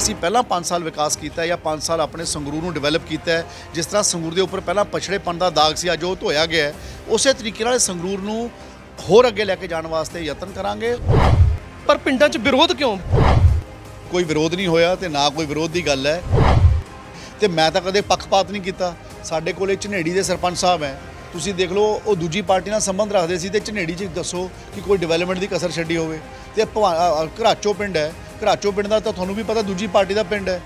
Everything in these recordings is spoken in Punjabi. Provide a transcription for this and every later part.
ਅਸੀਂ ਪਹਿਲਾਂ 5 ਸਾਲ ਵਿਕਾਸ ਕੀਤਾ ਜਾਂ 5 ਸਾਲ ਆਪਣੇ ਸੰਗਰੂਰ ਨੂੰ ਡਿਵੈਲਪ ਕੀਤਾ ਹੈ। ਜਿਸ ਤਰ੍ਹਾਂ ਸੰਗਰੂਰ ਦੇ ਉੱਪਰ ਪਹਿਲਾਂ ਪਛੜੇਪਣ ਦਾ ਦਾਗ ਸੀ, ਅੱਜ ਉਹ ਧੋਇਆ ਗਿਆ ਹੈ। ਉਸੇ ਤਰੀਕੇ ਨਾਲ ਸੰਗਰੂਰ ਨੂੰ ਹੋਰ ਅੱਗੇ ਲੈ ਕੇ ਜਾਣ ਵਾਸਤੇ ਯਤਨ ਕਰਾਂਗੇ। ਪਰ ਪਿੰਡਾਂ 'ਚ ਵਿਰੋਧ ਕਿਉਂ? ਕੋਈ ਵਿਰੋਧ ਨਹੀਂ ਹੋਇਆ ਤੇ ਨਾ ਕੋਈ ਵਿਰੋਧ ਦੀ ਗੱਲ ਹੈ, ਤੇ ਮੈਂ ਤਾਂ ਕਦੇ ਪੱਖਪਾਤ ਨਹੀਂ ਕੀਤਾ। ਸਾਡੇ ਕੋਲੇ ਝਨੇੜੀ ਦੇ ਸਰਪੰਚ ਸਾਹਿਬ ਹੈ, ਤੁਸੀਂ ਦੇਖ ਲਓ, ਉਹ ਦੂਜੀ ਪਾਰਟੀ ਨਾਲ ਸੰਬੰਧ ਰੱਖਦੇ ਸੀ ਤੇ ਝਨੇੜੀ 'ਚ ਦੱਸੋ ਕਿ ਕੋਈ ਡਿਵੈਲਪਮੈਂਟ ਦੀ ਕਸਰ ਛੱਡੀ ਹੋਵੇ। ਤੇ ਘਰਾਚੋ ਪਿੰਡ ਹੈ, ਘਰਾਚੋ ਪਿੰਡ ਦਾ ਤਾਂ ਤੁਹਾਨੂੰ ਵੀ ਪਤਾ ਦੂਜੀ ਪਾਰਟੀ ਦਾ ਪਿੰਡ ਹੈ।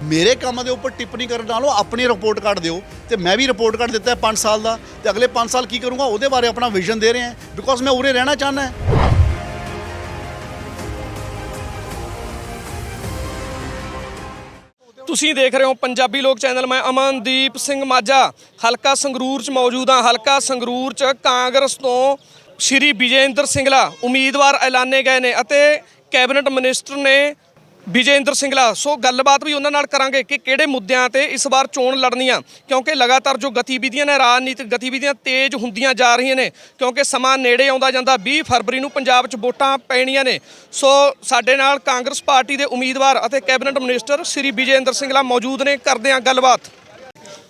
ਮੇਰੇ ਕੰਮ ਦੇ ਉੱਪਰ ਟਿੱਪਣੀ ਕਰਨ ਨਾਲੋਂ ਆਪਣੀ ਰਿਪੋਰਟ ਕਾਰਡ ਦਿਓ, ਤੇ ਮੈਂ ਵੀ ਰਿਪੋਰਟ ਕਾਰਡ ਦਿੱਤਾ 5 ਸਾਲ ਦਾ, ਤੇ ਅਗਲੇ 5 ਸਾਲ ਕੀ ਕਰੂੰਗਾ ਉਹਦੇ ਬਾਰੇ ਆਪਣਾ ਵਿਜ਼ਨ ਦੇ ਰਹੇ ਹਾਂ, ਬਿਕੋਜ਼ ਮੈਂ ਉਰੇ ਰਹਿਣਾ ਚਾਹੁੰਦਾ। ਤੁਸੀਂ ਦੇਖ ਰਹੇ ਹੋ ਪੰਜਾਬੀ ਲੋਕ ਚੈਨਲ। ਮੈਂ ਅਮਨਦੀਪ ਸਿੰਘ ਮਾਝਾ ਹਲਕਾ ਸੰਗਰੂਰ 'ਚ ਮੌਜੂਦ ਹਾਂ। ਹਲਕਾ ਸੰਗਰੂਰ 'ਚ ਕਾਂਗਰਸ ਤੋਂ ਸ਼੍ਰੀ ਵਿਜੇਂਦਰ ਸਿੰਗਲਾ ਉਮੀਦਵਾਰ ਐਲਾਨੇ ਗਏ ਨੇ ਅਤੇ ਕੈਬਨਿਟ ਮਿਨਿਸਟਰ ਨੇ ਵਿਜੇਂਦਰ ਸਿੰਗਲਾ। ਸੋ ਗੱਲਬਾਤ ਵੀ ਉਹਨਾਂ ਨਾਲ ਕਰਾਂਗੇ ਕਿ ਕਿਹੜੇ ਮੁੱਦਿਆਂ ਤੇ ਇਸ ਵਾਰ ਚੋਣ ਲੜਨੀਆਂ, ਕਿਉਂਕਿ ਲਗਾਤਾਰ ਜੋ ਗਤੀਵਿਧੀਆਂ ਨੇ, ਰਾਜਨੀਤਿਕ ਗਤੀਵਿਧੀਆਂ ਤੇਜ਼ ਹੁੰਦੀਆਂ ਜਾ ਰਹੀਆਂ ਨੇ, ਕਿਉਂਕਿ ਸਮਾਂ ਨੇੜੇ ਆਉਂਦਾ ਜਾਂਦਾ। 20 ਫਰਵਰੀ ਨੂੰ ਪੰਜਾਬ 'ਚ ਵੋਟਾਂ ਪੈਣੀਆਂ ਨੇ। ਸੋ ਸਾਡੇ ਨਾਲ ਕਾਂਗਰਸ ਪਾਰਟੀ ਦੇ ਉਮੀਦਵਾਰ ਅਤੇ ਕੈਬਨਿਟ ਮਿਨਿਸਟਰ ਸ਼੍ਰੀ ਵਿਜੇਂਦਰ ਸਿੰਗਲਾ ਮੌਜੂਦ ਨੇ। ਕਰਦੇ ਹਾਂ ਗੱਲਬਾਤ।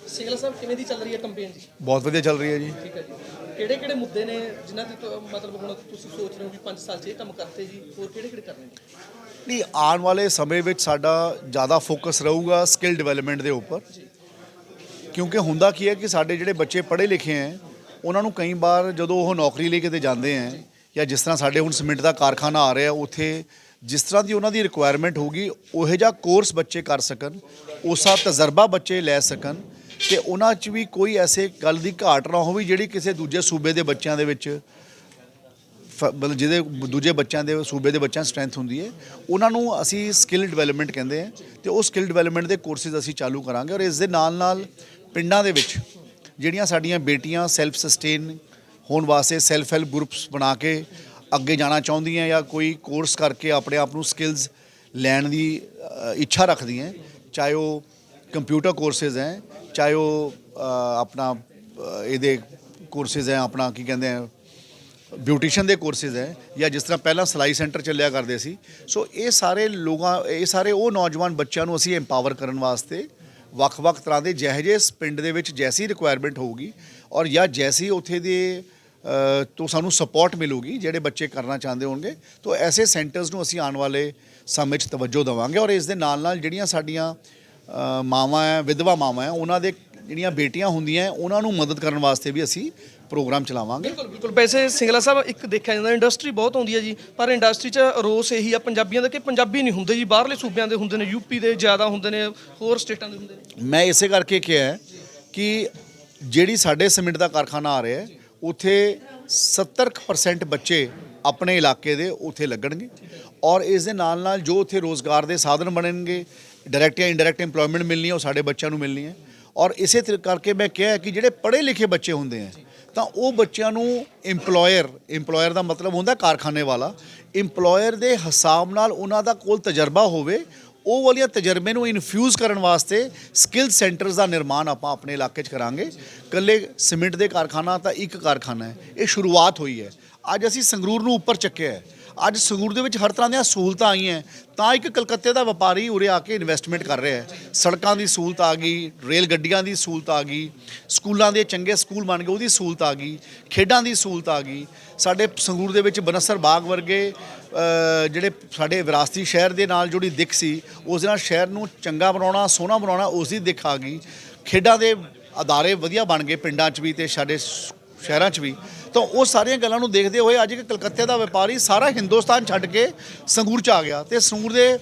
ਸਿੰਗਲਾ ਸਾਹਿਬ, ਕਿਵੇਂ ਦੀ ਚੱਲ ਰਹੀ ਹੈ ਕੰਪੇਨ ਜੀ? ਬਹੁਤ ਵਧੀਆ ਚੱਲ ਰਹੀ ਹੈ ਜੀ। ਠੀਕ ਹੈ ਜੀ। ਕਿਹੜੇ ਮੁੱਦੇ ਨੇ ਜਿਨ੍ਹਾਂ ਦੀ ਮਤਲਬ ਹੁਣ ਤੁਸੀਂ ਸੋਚ ਰਹੇ ਹੋ ਕਿ 5 ਸਾਲ 'ਚ ਇਹ ਕੰਮ ਕਰਤੇ ਜੀ, ਹੋਰ ਕਿਹੜੇ ਕਰਨੇ ਨੇ? ਨਹੀਂ, ਆਉਣ ਵਾਲੇ ਸਮੇਂ ਵਿੱਚ ਸਾਡਾ ਜ਼ਿਆਦਾ ਫੋਕਸ ਰਹੂਗਾ ਸਕਿੱਲ ਡਿਵੈਲਪਮੈਂਟ ਦੇ ਉੱਪਰ, ਕਿਉਂਕਿ ਹੁੰਦਾ ਕੀ ਹੈ ਕਿ ਸਾਡੇ ਜਿਹੜੇ ਬੱਚੇ ਪੜ੍ਹੇ ਲਿਖੇ ਹੈ, ਉਹਨਾਂ ਨੂੰ ਕਈ ਵਾਰ ਜਦੋਂ ਉਹ ਨੌਕਰੀ ਲਈ ਕਿਤੇ ਜਾਂਦੇ ਹੈ, ਜਾਂ ਜਿਸ ਤਰ੍ਹਾਂ ਸਾਡੇ ਹੁਣ ਸੀਮਿੰਟ ਦਾ ਕਾਰਖਾਨਾ ਆ ਰਿਹਾ, ਉੱਥੇ ਜਿਸ ਤਰ੍ਹਾਂ ਦੀ ਉਹਨਾਂ ਦੀ ਰਿਕੁਆਇਰਮੈਂਟ ਹੋਊਗੀ ਉਹੋ ਜਿਹਾ ਕੋਰਸ ਬੱਚੇ ਕਰ ਸਕਣ, ਉਸਾ ਤਜਰਬਾ ਬੱਚੇ ਲੈ ਸਕਣ, ਤੇ ਉਹਨਾਂ 'ਚ ਵੀ ਕੋਈ ਐਸੇ ਗੱਲ ਦੀ ਘਾਟ ਨਾ ਹੋਵੇ ਜਿਹੜੀ ਕਿਸੇ ਦੂਜੇ ਸੂਬੇ ਦੇ ਬੱਚਿਆਂ ਦੇ ਵਿੱਚ ਮਤਲਬ ਜਿਹਦੇ ਦੂਜੇ ਬੱਚਿਆਂ ਦੇ ਸੂਬੇ ਦੇ ਬੱਚਿਆਂ ਸਟਰੈਂਥ ਹੁੰਦੀ ਹੈ। ਉਹਨਾਂ ਨੂੰ ਅਸੀਂ ਸਕਿੱਲ ਡਿਵੈਲਪਮੈਂਟ ਕਹਿੰਦੇ ਹਾਂ, ਤੇ ਉਹ ਸਕਿੱਲ ਡਿਵੈਲਪਮੈਂਟ ਦੇ ਕੋਰਸਿਸ ਅਸੀਂ ਚਾਲੂ ਕਰਾਂਗੇ। ਔਰ ਇਸ ਦੇ ਨਾਲ ਪਿੰਡਾਂ ਦੇ ਵਿੱਚ ਜਿਹੜੀਆਂ ਸਾਡੀਆਂ ਬੇਟੀਆਂ ਸੈਲਫ ਸਸਟੇਨ ਹੋਣ ਵਾਸਤੇ ਸੈਲਫ ਹੈਲਪ ਗਰੁੱਪਸ ਬਣਾ ਕੇ ਅੱਗੇ ਜਾਣਾ ਚਾਹੁੰਦੀਆਂ, ਜਾਂ ਕੋਈ ਕੋਰਸ ਕਰਕੇ ਆਪਣੇ ਆਪ ਨੂੰ ਸਕਿੱਲਸ ਲੈਣ ਦੀ ਇੱਛਾ ਰੱਖਦੀਆਂ, ਚਾਹੇ ਉਹ ਕੰਪਿਊਟਰ ਕੋਰਸਿਸ ਹੈ, ਚਾਹੇ ਉਹ ਆਪਣਾ ਇਹਦੇ ਕੋਰਸਿਸ ਹੈ, ਆਪਣਾ ਕੀ ਕਹਿੰਦੇ ਆ ਬਿਊਟੀਸ਼ਨ ਦੇ ਕੋਰਸਿਸ ਹੈ, ਜਾਂ ਜਿਸ ਤਰ੍ਹਾਂ ਪਹਿਲਾਂ ਸਿਲਾਈ ਸੈਂਟਰ ਚੱਲਿਆ ਕਰਦੇ ਸੀ। ਸੋ ਇਹ ਸਾਰੇ ਉਹ ਨੌਜਵਾਨ ਬੱਚਿਆਂ ਨੂੰ ਅਸੀਂ ਐਮਪਾਵਰ ਕਰਨ ਵਾਸਤੇ ਵੱਖ-ਵੱਖ ਤਰ੍ਹਾਂ ਦੇ ਜਿਹੇ ਪਿੰਡ ਦੇ ਵਿੱਚ ਜੈਸੀ ਰਿਕੁਆਇਰਮੈਂਟ ਹੋਊਗੀ, ਔਰ ਜਾਂ ਜੈਸੀ ਉੱਥੇ ਦੇ ਤੋਂ ਸਾਨੂੰ ਸਪੋਰਟ ਮਿਲੂਗੀ, ਜਿਹੜੇ ਬੱਚੇ ਕਰਨਾ ਚਾਹੁੰਦੇ ਹੋਣਗੇ, ਤਾਂ ਐਸੇ ਸੈਂਟਰਸ ਨੂੰ ਅਸੀਂ ਆਉਣ ਵਾਲੇ ਸਮੇਂ 'ਚ ਤਵੱਜੋ ਦੇਵਾਂਗੇ। ਔਰ ਇਸ ਦੇ ਨਾਲ ਜਿਹੜੀਆਂ ਸਾਡੀਆਂ ਮਾਵਾਂ ਹੈ, ਵਿਧਵਾ ਮਾਵਾਂ ਹੈ, ਉਹਨਾਂ ਦੇ ਜਿਹੜੀਆਂ ਬੇਟੀਆਂ ਹੁੰਦੀਆਂ ਉਹਨਾਂ ਨੂੰ ਮਦਦ ਕਰਨ ਵਾਸਤੇ ਵੀ ਅਸੀਂ ਪ੍ਰੋਗਰਾਮ ਚਲਾਵਾਂਗੇ। ਬਿਲਕੁਲ। ਵੈਸੇ ਸਿੰਗਲਾ ਸਾਹਿਬ, ਇੱਕ ਦੇਖਿਆ ਜਾਂਦਾ ਇੰਡਸਟਰੀ ਬਹੁਤ ਆਉਂਦੀ ਹੈ ਜੀ, ਪਰ ਇੰਡਸਟਰੀ 'ਚ ਰੋਸ ਇਹੀ ਆ ਪੰਜਾਬੀਆਂ ਦਾ ਕਿ ਪੰਜਾਬੀ ਨਹੀਂ ਹੁੰਦੇ ਜੀ, ਬਾਹਰਲੇ ਸੂਬਿਆਂ ਦੇ ਹੁੰਦੇ ਨੇ, ਯੂਪੀ ਦੇ ਜ਼ਿਆਦਾ ਹੁੰਦੇ ਨੇ, ਹੋਰ ਸਟੇਟਾਂ ਦੇ ਹੁੰਦੇ ਨੇ। ਮੈਂ ਇਸੇ ਕਰਕੇ ਕਿਹਾ ਕਿ ਜਿਹੜੀ ਸਾਡੇ ਸੀਮਿੰਟ ਦਾ ਕਾਰਖਾਨਾ ਆ ਰਿਹਾ ਹੈ, ਉੱਥੇ 70% ਬੱਚੇ ਆਪਣੇ ਇਲਾਕੇ ਦੇ ਉੱਥੇ ਲੱਗਣਗੇ, ਔਰ ਇਸ ਦੇ ਨਾਲ ਜੋ ਉੱਥੇ ਰੋਜ਼ਗਾਰ ਦੇ ਸਾਧਨ ਬਣਨਗੇ, ਡਾਇਰੈਕਟ ਜਾਂ ਇਨਡਾਇਰੈਕਟ ਇੰਪਲੋਇਮੈਂਟ ਮਿਲਣੀ ਹੈ, ਉਹ ਸਾਡੇ ਬੱਚਿਆਂ ਨੂੰ ਮਿਲਣੀ ਹੈ। ਔਰ ਇਸੇ ਕਰਕੇ ਮੈਂ ਕਿਹਾ ਕਿ ਜਿਹੜੇ ਪੜ੍ਹੇ ਲਿਖੇ ਬੱਚੇ ਹੁੰਦੇ ਹੈ, ਤਾਂ ਉਹ ਬੱਚਿਆਂ ਨੂੰ ਇੰਪਲੋਇਰ ਦਾ ਮਤਲਬ ਹੁੰਦਾ ਕਾਰਖਾਨੇ ਵਾਲਾ, ਇੰਪਲੋਇਰ ਦੇ ਹਿਸਾਬ ਨਾਲ ਉਹਨਾਂ ਦਾ ਕੋਲ ਤਜਰਬਾ ਹੋਵੇ, ਉਹ ਵਾਲੀਆਂ ਤਜਰਬੇ ਨੂੰ ਇਨਫਿਊਜ਼ ਕਰਨ ਵਾਸਤੇ ਸਕਿੱਲ ਸੈਂਟਰਸ ਦਾ ਨਿਰਮਾਣ ਆਪਾਂ ਆਪਣੇ ਇਲਾਕੇ 'ਚ ਕਰਾਂਗੇ। ਇਕੱਲੇ ਸੀਮਿੰਟ ਦੇ ਕਾਰਖਾਨਾ ਤਾਂ ਇੱਕ ਕਾਰਖਾਨਾ ਹੈ, ਇਹ ਸ਼ੁਰੂਆਤ ਹੋਈ ਹੈ। ਅੱਜ ਅਸੀਂ ਸੰਗਰੂਰ ਨੂੰ ਉੱਪਰ ਚੱਕਿਆ ਹੈ, ਅੱਜ ਸੰਗਰੂਰ ਦੇ ਵਿੱਚ ਹਰ ਤਰ੍ਹਾਂ ਦੀਆਂ ਸਹੂਲਤਾਂ ਆਈਆਂ, ਤਾਂ ਇੱਕ ਕਲਕੱਤੇ ਦਾ ਵਪਾਰੀ ਉਰੇ ਆ ਕੇ ਇਨਵੈਸਟਮੈਂਟ ਕਰ ਰਿਹਾ ਹੈ। ਸੜਕਾਂ ਦੀ ਸਹੂਲਤ ਆ ਗਈ, ਰੇਲ ਗੱਡੀਆਂ ਦੀ ਸਹੂਲਤ ਆ ਗਈ, ਸਕੂਲਾਂ ਦੇ ਚੰਗੇ ਸਕੂਲ ਬਣ ਗਏ, ਉਹਦੀ ਸਹੂਲਤ ਆ ਗਈ, ਖੇਡਾਂ ਦੀ ਸਹੂਲਤ ਆ ਗਈ। ਸਾਡੇ ਸੰਗਰੂਰ ਦੇ ਵਿੱਚ ਬਨਸਰ ਬਾਗ ਵਰਗੇ ਜਿਹੜੇ ਸਾਡੇ ਵਿਰਾਸਤੀ ਸ਼ਹਿਰ ਦੇ ਨਾਲ ਜਿਹੜੀ ਦਿੱਖ ਸੀ, ਉਸ ਦੇ ਨਾਲ ਸ਼ਹਿਰ ਨੂੰ ਚੰਗਾ ਬਣਾਉਣਾ, ਸੋਹਣਾ ਬਣਾਉਣਾ, ਉਸ ਦੀ ਦਿੱਖ ਆ ਗਈ। ਖੇਡਾਂ ਦੇ ਅਦਾਰੇ ਵਧੀਆ ਬਣ ਗਏ ਪਿੰਡਾਂ 'ਚ ਵੀ ਅਤੇ ਸਾਡੇ ਸ਼ਹਿਰਾਂ 'ਚ ਵੀ। ਤਾਂ ਉਹ ਸਾਰੀਆਂ ਗੱਲਾਂ ਨੂੰ ਦੇਖਦੇ ਹੋਏ ਅੱਜ ਇੱਕ ਕਲਕੱਤੇ ਦਾ ਵਪਾਰੀ ਸਾਰਾ ਹਿੰਦੁਸਤਾਨ ਛੱਡ ਕੇ ਸੰਗਰੂਰ 'ਚ ਆ ਗਿਆ, ਅਤੇ ਸੰਗਰੂਰ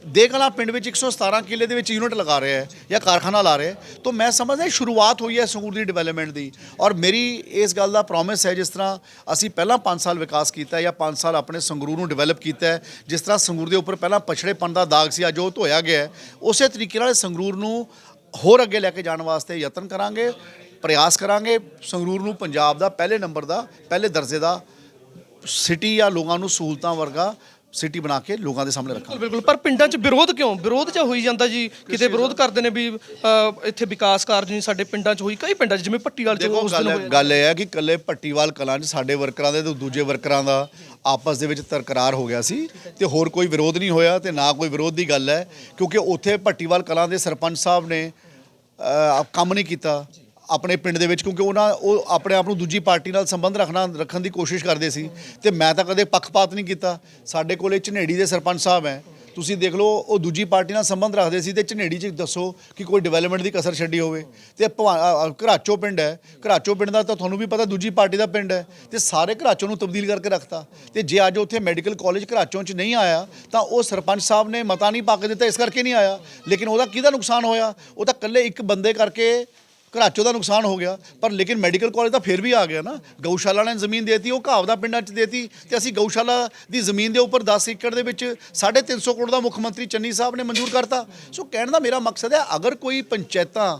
ਦੇ ਕਲਾਂ ਪਿੰਡ ਵਿੱਚ 117 ਕਿੱਲੇ ਦੇ ਵਿੱਚ ਯੂਨਿਟ ਲਗਾ ਰਿਹਾ ਹੈ ਜਾਂ ਕਾਰਖਾਨਾ ਲਾ ਰਿਹਾ ਹੈ। ਤਾਂ ਮੈਂ ਸਮਝਦਾ ਸ਼ੁਰੂਆਤ ਹੋਈ ਹੈ ਸੰਗਰੂਰ ਦੀ ਡਿਵੈਲਪਮੈਂਟ ਦੀ, ਔਰ ਮੇਰੀ ਇਸ ਗੱਲ ਦਾ ਪ੍ਰੋਮਿਸ ਹੈ, ਜਿਸ ਤਰ੍ਹਾਂ ਅਸੀਂ ਪਹਿਲਾਂ 5 ਸਾਲ ਵਿਕਾਸ ਕੀਤਾ ਜਾਂ 5 ਸਾਲ ਆਪਣੇ ਸੰਗਰੂਰ ਨੂੰ ਡਿਵੈਲਪ ਕੀਤਾ ਹੈ, ਜਿਸ ਤਰ੍ਹਾਂ ਸੰਗਰੂਰ ਦੇ ਉੱਪਰ ਪਹਿਲਾਂ ਪਛੜੇਪਣ ਦਾ ਦਾਗ ਸੀ, ਅੱਜ ਉਹ ਧੋਇਆ ਗਿਆ ਹੈ, ਉਸੇ ਤਰੀਕੇ ਨਾਲ ਸੰਗਰੂਰ ਨੂੰ ਹੋਰ ਅੱਗੇ ਲੈ ਕੇ ਜਾਣ ਵਾਸਤੇ ਯਤਨ ਕਰਾਂਗੇ, ਪ੍ਰਯਾਸ ਕਰਾਂਗੇ। ਸੰਗਰੂਰ ਨੂੰ ਪੰਜਾਬ ਦਾ ਪਹਿਲੇ ਨੰਬਰ ਦਾ, ਪਹਿਲੇ ਦਰਜੇ ਦਾ ਸਿਟੀ ਜਾਂ ਲੋਕਾਂ ਨੂੰ ਸਹੂਲਤਾਂ ਵਰਗਾ ਸਿਟੀ ਬਣਾ ਕੇ ਲੋਕਾਂ ਦੇ ਸਾਹਮਣੇ ਰੱਖਾਂਗੇ। ਬਿਲਕੁਲ, ਪਰ ਪਿੰਡਾਂ 'ਚ ਵਿਰੋਧ ਕਿਉਂ? ਵਿਰੋਧ 'ਚ ਹੋਈ ਜਾਂਦਾ ਜੀ, ਕਿਤੇ ਵਿਰੋਧ ਕਰਦੇ ਨੇ ਵੀ ਇੱਥੇ ਵਿਕਾਸ ਕਾਰਜ ਨਹੀਂ ਸਾਡੇ ਪਿੰਡਾਂ 'ਚ ਹੋਈ, ਕਈ ਪਿੰਡਾਂ 'ਚ ਜਿਵੇਂ ਪੱਟੀਵਾਲ 'ਚ ਦੇਖੋ ਉਸ ਦਿਨ ਹੋਇਆ। ਗੱਲ ਇਹ ਹੈ ਕਿ ਇਕੱਲੇ ਭੱਟੀਵਾਲ ਕਲਾਂ 'ਚ ਸਾਡੇ ਵਰਕਰਾਂ ਦੇ ਤੇ ਦੂਜੇ ਵਰਕਰਾਂ ਦਾ ਆਪਸ ਦੇ ਵਿੱਚ ਤਕਰਾਰ ਹੋ ਗਿਆ ਸੀ ਤੇ ਹੋਰ ਕੋਈ ਵਿਰੋਧ ਨਹੀਂ ਹੋਇਆ ਤੇ ਨਾ ਕੋਈ ਵਿਰੋਧ ਦੀ ਗੱਲ ਹੈ, ਕਿਉਂਕਿ ਉੱਥੇ ਭੱਟੀਵਾਲ ਕਲਾਂ ਦੇ ਸਰਪੰਚ ਸਾਹਿਬ ਨੇ ਕੰਮ ਨਹੀਂ ਕੀਤਾ ਆਪਣੇ ਪਿੰਡ ਦੇ ਵਿੱਚ, ਕਿਉਂਕਿ ਉਹ ਆਪਣੇ ਆਪ ਨੂੰ ਦੂਜੀ ਪਾਰਟੀ ਨਾਲ ਸੰਬੰਧ ਰੱਖਣ ਦੀ ਕੋਸ਼ਿਸ਼ ਕਰਦੇ ਸੀ ਤੇ ਮੈਂ ਤਾਂ ਕਦੇ ਪੱਖਪਾਤ ਨਹੀਂ ਕੀਤਾ। ਸਾਡੇ ਕੋਲੇ ਝਨੇੜੀ ਦੇ ਸਰਪੰਚ ਸਾਹਿਬ ਹੈ, ਤੁਸੀਂ ਦੇਖ ਲਓ, ਉਹ ਦੂਜੀ ਪਾਰਟੀ ਨਾਲ ਸੰਬੰਧ ਰੱਖਦੇ ਸੀ ਤੇ ਝਨੇੜੀ 'ਚ ਦੱਸੋ ਕਿ ਕੋਈ ਡਿਵੈਲਪਮੈਂਟ ਦੀ ਕਸਰ ਛੱਡੀ ਹੋਵੇ। ਤੇ ਘਰਾਚੋ ਪਿੰਡ ਹੈ, ਘਰਾਚੋ ਪਿੰਡ ਦਾ ਤਾਂ ਤੁਹਾਨੂੰ ਵੀ ਪਤਾ ਦੂਜੀ ਪਾਰਟੀ ਦਾ ਪਿੰਡ ਹੈ ਤੇ ਸਾਰੇ ਘਰਾਚੋ ਨੂੰ ਤਬਦੀਲ ਕਰਕੇ ਰੱਖਤਾ। ਤੇ ਜੇ ਅੱਜ ਉੱਥੇ ਮੈਡੀਕਲ ਕਾਲਜ ਘਰਾਚੋਂ 'ਚ ਨਹੀਂ ਆਇਆ ਤਾਂ ਉਹ ਸਰਪੰਚ ਸਾਹਿਬ ਨੇ ਮਤਾ ਨਹੀਂ ਪਾ ਕੇ ਦਿੱਤਾ, ਇਸ ਕਰਕੇ ਨਹੀਂ ਆਇਆ। ਲੇਕਿਨ ਉਹਦਾ ਕਿਹਦਾ ਨੁਕਸਾਨ ਹੋਇਆ? ਉਹ ਤਾਂ ਇਕੱਲੇ ਇੱਕ ਬੰਦੇ ਕਰਕੇ ਘਰਾਚੋ ਦਾ ਨੁਕਸਾਨ ਹੋ ਗਿਆ, ਪਰ ਲੇਕਿਨ ਮੈਡੀਕਲ ਕਾਲਜ ਤਾਂ ਫਿਰ ਵੀ ਆ ਗਿਆ ਨਾ। ਗਊਸ਼ਾਲਾ ਨੇ ਜ਼ਮੀਨ ਦੇਤੀ, ਉਹ ਘਾਵ ਦਾ ਪਿੰਡਾਂ 'ਚ ਦੇਤੀ ਤੇ ਅਸੀਂ ਗਊਸ਼ਾਲਾ ਦੀ ਜ਼ਮੀਨ ਦੇ ਉੱਪਰ 10 ਏਕੜ ਦੇ ਵਿੱਚ 350 ਕਰੋੜ ਦਾ ਮੁੱਖ ਮੰਤਰੀ ਚੰਨੀ ਸਾਹਿਬ ਨੇ ਮਨਜ਼ੂਰ ਕਰਤਾ। ਸੋ ਕਹਿਣ ਦਾ ਮੇਰਾ ਮਕਸਦ ਹੈ, ਅਗਰ ਕੋਈ ਪੰਚਾਇਤਾਂ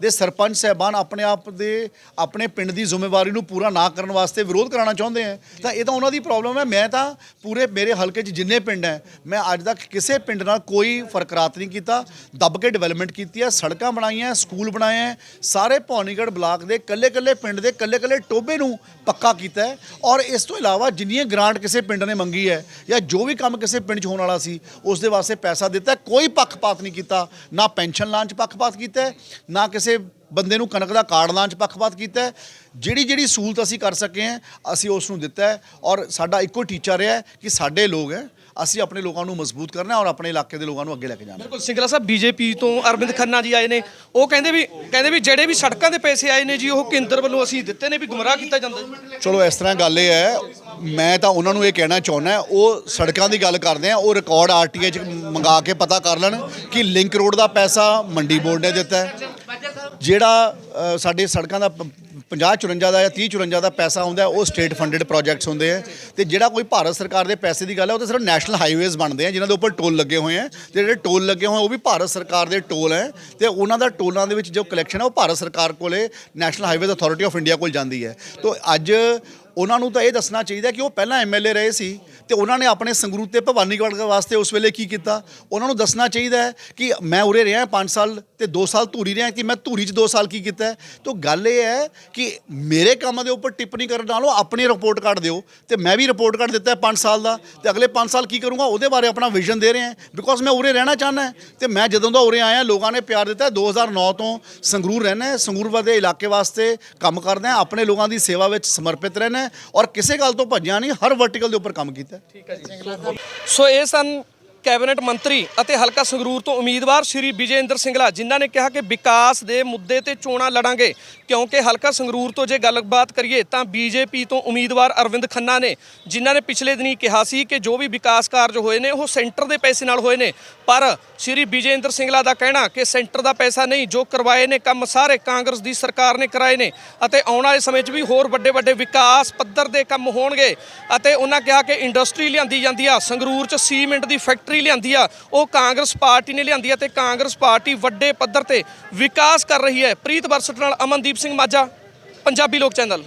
ਦੇ ਸਰਪੰਚ ਸਾਹਿਬਾਨ ਆਪਣੇ ਪਿੰਡ ਦੀ ਜ਼ਿੰਮੇਵਾਰੀ ਨੂੰ ਪੂਰਾ ਨਾ ਕਰਨ ਵਾਸਤੇ ਵਿਰੋਧ ਕਰਾਉਣਾ ਚਾਹੁੰਦੇ ਹੈ ਤਾਂ ਇਹ ਤਾਂ ਉਹਨਾਂ ਦੀ ਪ੍ਰੋਬਲਮ ਹੈ। ਮੈਂ ਤਾਂ ਪੂਰੇ ਮੇਰੇ ਹਲਕੇ 'ਚ ਜਿੰਨੇ ਪਿੰਡ ਹੈ, ਮੈਂ ਅੱਜ ਤੱਕ ਕਿਸੇ ਪਿੰਡ ਨਾਲ ਕੋਈ ਫਰਕਰਾਤ ਨਹੀਂ ਕੀਤਾ, ਦੱਬ ਕੇ ਡਿਵੈਲਪਮੈਂਟ ਕੀਤੀ ਹੈ, ਸੜਕਾਂ ਬਣਾਈਆਂ, ਸਕੂਲ ਬਣਾਏ ਹੈ, ਸਾਰੇ ਭਵਾਨੀਗੜ੍ਹ ਬਲਾਕ ਦੇ ਕੱਲੇ ਪਿੰਡ ਦੇ ਕੱਲੇ ਟੋਭੇ ਨੂੰ ਪੱਕਾ ਕੀਤਾ ਹੈ। ਔਰ ਇਸ ਤੋਂ ਇਲਾਵਾ ਜਿੰਨੀਆਂ ਗ੍ਰਾਂਟ ਕਿਸੇ ਪਿੰਡ ਨੇ ਮੰਗੀ ਹੈ ਜਾਂ ਜੋ ਵੀ ਕੰਮ ਕਿਸੇ ਪਿੰਡ 'ਚ ਹੋਣ ਵਾਲਾ ਸੀ ਉਸ ਦੇ ਵਾਸਤੇ ਪੈਸਾ ਦਿੱਤਾ। ਕੋਈ ਪੱਖਪਾਤ ਨਹੀਂ ਕੀਤਾ, ਨਾ ਪੈਨਸ਼ਨ ਲਾਉਣ 'ਚ ਪੱਖਪਾਤ ਕੀਤਾ, ਨਾ ਕਿਸੇ ਬੰਦੇ ਨੂੰ ਕਣਕ ਦਾ ਕਾਰਡ ਲਾਉਣ 'ਚ ਪੱਖਪਾਤ ਕੀਤਾ। ਜਿਹੜੀ ਸਹੂਲਤ ਅਸੀਂ ਕਰ ਸਕੇ ਹਾਂ ਅਸੀਂ ਉਸ ਨੂੰ ਦਿੱਤਾ ਹੈ। ਔਰ ਸਾਡਾ ਇੱਕੋ ਟੀਚਾ ਰਿਹਾ ਕਿ ਸਾਡੇ ਲੋਕ ਹੈ, ਅਸੀਂ ਆਪਣੇ ਲੋਕਾਂ ਨੂੰ ਮਜ਼ਬੂਤ ਕਰਨਾ ਔਰ ਆਪਣੇ ਇਲਾਕੇ ਦੇ ਲੋਕਾਂ ਨੂੰ ਅੱਗੇ ਲੈ ਕੇ ਜਾਣਾ। ਬਿਲਕੁਲ, ਸਿੰਗਲਾ ਸਾਹਿਬ ਬੀਜੇਪੀ ਤੋਂ ਅਰਵਿੰਦ ਖੰਨਾ ਜੀ ਆਏ ਨੇ, ਉਹ ਕਹਿੰਦੇ ਵੀ ਜਿਹੜੇ ਵੀ ਸੜਕਾਂ ਦੇ ਪੈਸੇ ਆਏ ਨੇ ਜੀ ਉਹ ਕੇਂਦਰ ਵੱਲੋਂ ਅਸੀਂ ਦਿੱਤੇ ਨੇ, ਵੀ ਗੁੰਮਰਾਹ ਕੀਤਾ ਜਾਂਦਾ ਜੀ। ਚਲੋ ਇਸ ਤਰ੍ਹਾਂ ਗੱਲ ਇਹ ਹੈ, ਮੈਂ ਤਾਂ ਉਹਨਾਂ ਨੂੰ ਇਹ ਕਹਿਣਾ ਚਾਹੁੰਦਾ, ਉਹ ਸੜਕਾਂ ਦੀ ਗੱਲ ਕਰਦੇ ਆ, ਉਹ ਰਿਕਾਰਡ ਆਰਟੀਆਈ 'ਚ ਮੰਗਾ ਕੇ ਪਤਾ ਕਰ ਲੈਣ ਕਿ ਲਿੰਕ ਰੋਡ ਦਾ ਪੈਸਾ ਮੰਡੀ ਬੋਰਡ ਨੇ ਦਿੱਤਾ ਹੈ, ਜਿਹੜਾ ਸਾਡੇ ਸੜਕਾਂ ਦਾ 50-54 ਦਾ ਜਾਂ 30-54 ਦਾ ਪੈਸਾ ਹੁੰਦਾ ਉਹ ਸਟੇਟ ਫੰਡਡ ਪ੍ਰੋਜੈਕਟਸ ਹੁੰਦੇ ਆ। ਤੇ ਜਿਹੜਾ ਕੋਈ ਭਾਰਤ ਸਰਕਾਰ ਦੇ ਪੈਸੇ ਦੀ ਗੱਲ ਹੈ ਉਹ ਤਾਂ ਸਿਰਫ ਨੈਸ਼ਨਲ ਹਾਈਵੇਜ਼ ਬਣਦੇ ਆ ਜਿਨ੍ਹਾਂ ਦੇ ਉੱਪਰ ਟੋਲ ਲੱਗੇ ਹੋਏ ਆ, ਤੇ ਜਿਹੜੇ ਟੋਲ ਲੱਗੇ ਹੋਏ ਉਹ ਵੀ ਭਾਰਤ ਸਰਕਾਰ ਦੇ ਟੋਲ ਹੈ ਤੇ ਉਹਨਾਂ ਦਾ ਟੋਲਾਂ ਦੇ ਵਿੱਚ ਜੋ ਕਲੈਕਸ਼ਨ ਹੈ ਉਹ ਭਾਰਤ ਸਰਕਾਰ ਕੋਲੇ national highways authority of India ਕੋਲ ਜਾਂਦੀ ਹੈ। ਤਾਂ ਅੱਜ ਉਹਨਾਂ ਨੂੰ ਤਾਂ ਇਹ ਦੱਸਣਾ ਚਾਹੀਦਾ ਕਿ ਉਹ ਪਹਿਲਾਂ ਐਮਐਲਏ ਰਹੇ ਸੀ ਤੇ ਉਹਨਾਂ ਨੇ ਆਪਣੇ ਸੰਗਰੂਰ ਤੇ ਭਵਾਨੀਗੜ੍ਹ ਵਾਸਤੇ ਉਸ ਵੇਲੇ ਕੀ ਕੀਤਾ। ਉਹਨਾਂ ਨੂੰ ਦੱਸਣਾ ਚਾਹੀਦਾ ਹੈ ਕਿ ਮੈਂ ਉਰੇ ਰਿਹਾ 5 ਸਾਲ ਤੇ 2 ਸਾਲ ਧੂਰੀ ਰਿਹਾ, ਕਿ ਮੈਂ ਧੂਰੀ 'ਚ 2 ਸਾਲ ਕੀ ਕੀਤਾ ਹੈ। ਤਾਂ ਗੱਲ ਇਹ ਹੈ ਕਿ ਮੇਰੇ ਕੰਮ ਦੇ ਉੱਪਰ ਟਿੱਪਣੀ ਕਰਨ ਨਾਲੋਂ ਆਪਣੀ ਰਿਪੋਰਟ ਕਾਰਡ ਦਿਓ, ਤੇ ਮੈਂ ਵੀ ਰਿਪੋਰਟ ਕਾਰਡ ਦਿੱਤਾ 5 ਸਾਲ ਦਾ, ਤੇ ਅਗਲੇ 5 ਸਾਲ ਕੀ ਕਰੂੰਗਾ ਉਹਦੇ ਬਾਰੇ ਆਪਣਾ ਵਿਜ਼ਨ ਦੇ ਰਿਹਾ, ਬਿਕੋਜ਼ ਮੈਂ ਉਰੇ ਰਹਿਣਾ ਚਾਹੁੰਦਾ। ਤੇ ਮੈਂ ਜਦੋਂ ਦਾ ਉਰੇ ਆਇਆ ਲੋਕਾਂ ਨੇ ਪਿਆਰ ਦਿੱਤਾ, 2009 ਤੋਂ ਸੰਗਰੂਰ ਰਹਿਣਾ, ਸੰਗਰੂਰ ਦੇ ਇਲਾਕੇ ਵਾਸਤੇ ਕੰਮ ਕਰਦਾ, ਆਪਣੇ ਲੋਕਾਂ ਦੀ ਸੇਵਾ ਵਿੱਚ ਸਮਰਪਿਤ ਰਹਿਣਾ ਔਰ ਕਿਸੇ ਗੱਲ ਤੋਂ ਭੱਜਿਆ ਨਹੀਂ, ਹਰ ਵਰਟੀਕਲ ਦੇ ਉੱਪਰ ਕੰਮ ਕੀਤਾ। ਠੀਕ ਹੈ ਜੀ। ਸੋ ਇਹ ਸਨ ਕੈਬਨਿਟ ਮੰਤਰੀ ਅਤੇ ਹਲਕਾ ਸੰਗਰੂਰ ਤੋਂ ਉਮੀਦਵਾਰ ਸ਼੍ਰੀ ਵਿਜੇ ਇੰਦਰ ਸਿੰਗਲਾ, ਜਿਨ੍ਹਾਂ ਨੇ ਕਿਹਾ ਕਿ ਵਿਕਾਸ ਦੇ ਮੁੱਦੇ ਤੇ ਚੋਣਾਂ ਲੜਾਂਗੇ, ਕਿਉਂਕਿ ਹਲਕਾ ਸੰਗਰੂਰ ਤੋਂ ਜੇ ਗੱਲਬਾਤ ਕਰੀਏ ਤਾਂ ਬੀਜੇਪੀ ਤੋਂ ਉਮੀਦਵਾਰ ਅਰਵਿੰਦ ਖੰਨਾ ਨੇ, ਜਿਨ੍ਹਾਂ ਨੇ ਪਿਛਲੇ ਦਿਨੀ ਕਿਹਾ ਸੀ ਕਿ ਜੋ ਵੀ ਵਿਕਾਸ ਕਾਰਜ ਹੋਏ ਨੇ ਉਹ ਸੈਂਟਰ ਦੇ ਪੈਸੇ ਨਾਲ ਹੋਏ ਨੇ, ਪਰ ਸ਼੍ਰੀ ਵਿਜੇ ਇੰਦਰ ਸਿੰਗਲਾ ਦਾ ਕਹਿਣਾ ਕਿ ਸੈਂਟਰ ਦਾ ਪੈਸਾ ਨਹੀਂ, ਜੋ ਕਰਵਾਏ ਨੇ ਕੰਮ ਸਾਰੇ ਕਾਂਗਰਸ ਦੀ ਸਰਕਾਰ ਨੇ ਕਰਾਏ ਨੇ ਅਤੇ ਆਉਣ ਵਾਲੇ ਸਮੇਂ 'ਚ ਵੀ ਹੋਰ ਵੱਡੇ ਵਿਕਾਸ ਪੱਧਰ ਦੇ ਕੰਮ ਹੋਣਗੇ। ਅਤੇ ਉਹਨਾਂ ਕਿਹਾ ਕਿ ਇੰਡਸਟਰੀ ਲਿਆਂਦੀ ਜਾਂਦੀ ਆ, ਸੰਗਰੂਰ 'ਚ ਸੀਮੈਂਟ ਦੀ ਫੈਕਟਰੀ ਲਿਆਂਦੀ ਆ, ਉਹ ਕਾਂਗਰਸ ਪਾਰਟੀ ਨੇ ਲਿਆਂਦੀ ਆ ਤੇ ਕਾਂਗਰਸ ਪਾਰਟੀ ਵੱਡੇ ਪੱਧਰ ਤੇ ਵਿਕਾਸ ਕਰ ਰਹੀ ਹੈ। ਪ੍ਰੀਤ ਬਰਸਟ ਨਾਲ ਅਮਨਦੀਪ ਸਿੰਘ ਮਾਝਾ, ਪੰਜਾਬੀ ਲੋਕ ਚੈਨਲ।